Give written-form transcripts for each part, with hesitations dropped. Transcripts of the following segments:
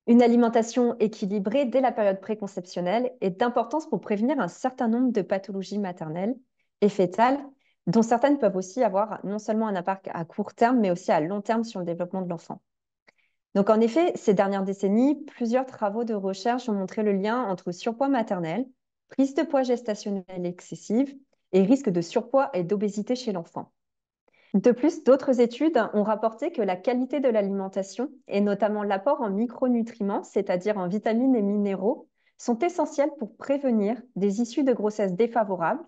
Une alimentation équilibrée dès la période préconceptionnelle est d'importance pour prévenir un certain nombre de pathologies maternelles et fœtales, dont certaines peuvent aussi avoir non seulement un impact à court terme, mais aussi à long terme sur le développement de l'enfant. Donc en effet, ces dernières décennies, plusieurs travaux de recherche ont montré le lien entre surpoids maternel, prise de poids gestationnelle excessive et risque de surpoids et d'obésité chez l'enfant. De plus, d'autres études ont rapporté que la qualité de l'alimentation, et notamment l'apport en micronutriments, c'est-à-dire en vitamines et minéraux, sont essentiels pour prévenir des issues de grossesse défavorables,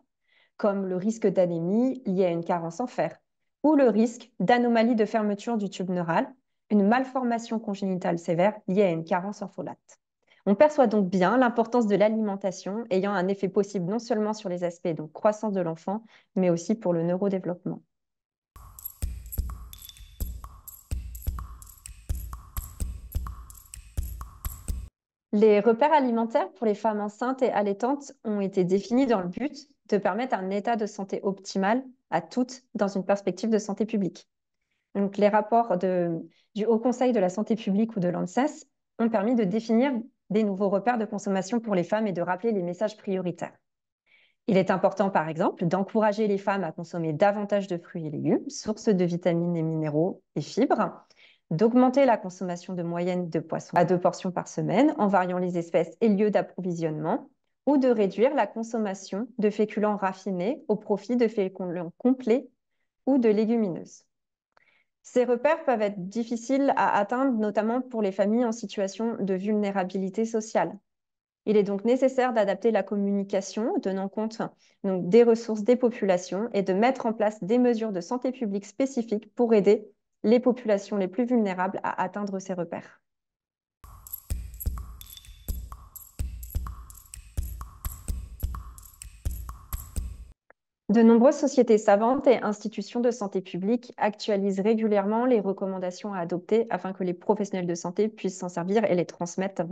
comme le risque d'anémie lié à une carence en fer, ou le risque d'anomalie de fermeture du tube neural, une malformation congénitale sévère liée à une carence en folate. On perçoit donc bien l'importance de l'alimentation ayant un effet possible non seulement sur les aspects de croissance de l'enfant, mais aussi pour le neurodéveloppement. Les repères alimentaires pour les femmes enceintes et allaitantes ont été définis dans le but de permettre un état de santé optimal à toutes dans une perspective de santé publique. Donc, les rapports du Haut Conseil de la santé publique ou de l'ANSES ont permis de définir des nouveaux repères de consommation pour les femmes et de rappeler les messages prioritaires. Il est important, par exemple, d'encourager les femmes à consommer davantage de fruits et légumes, sources de vitamines et minéraux et fibres, d'augmenter la consommation de moyenne de poissons à 2 portions par semaine en variant les espèces et lieux d'approvisionnement, ou de réduire la consommation de féculents raffinés au profit de féculents complets ou de légumineuses. Ces repères peuvent être difficiles à atteindre, notamment pour les familles en situation de vulnérabilité sociale. Il est donc nécessaire d'adapter la communication, tenant compte donc, des ressources des populations et de mettre en place des mesures de santé publique spécifiques pour aider les populations les plus vulnérables à atteindre ces repères. De nombreuses sociétés savantes et institutions de santé publique actualisent régulièrement les recommandations à adopter afin que les professionnels de santé puissent s'en servir et les transmettre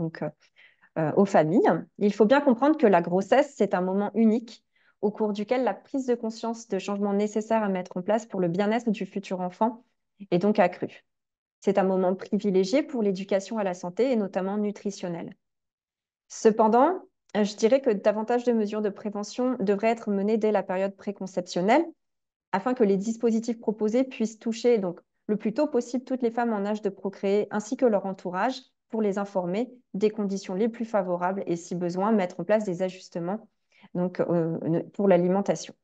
aux familles. Il faut bien comprendre que la grossesse, c'est un moment unique au cours duquel la prise de conscience de changements nécessaires à mettre en place pour le bien-être du futur enfant est donc accrue. C'est un moment privilégié pour l'éducation à la santé et notamment nutritionnelle. Cependant, je dirais que davantage de mesures de prévention devraient être menées dès la période préconceptionnelle afin que les dispositifs proposés puissent toucher donc le plus tôt possible toutes les femmes en âge de procréer ainsi que leur entourage pour les informer des conditions les plus favorables et si besoin mettre en place des ajustements pour l'alimentation.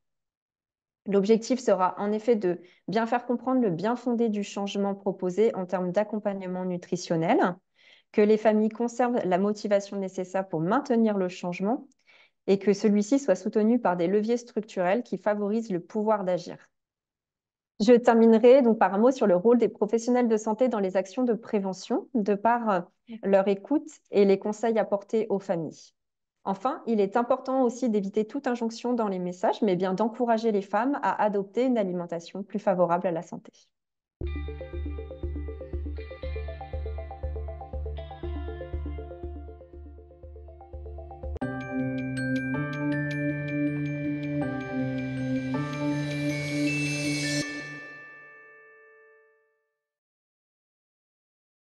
L'objectif sera en effet de bien faire comprendre le bien fondé du changement proposé en termes d'accompagnement nutritionnel, que les familles conservent la motivation nécessaire pour maintenir le changement et que celui-ci soit soutenu par des leviers structurels qui favorisent le pouvoir d'agir. Je terminerai donc par un mot sur le rôle des professionnels de santé dans les actions de prévention, de par leur écoute et les conseils apportés aux familles. Enfin, il est important aussi d'éviter toute injonction dans les messages, mais bien d'encourager les femmes à adopter une alimentation plus favorable à la santé.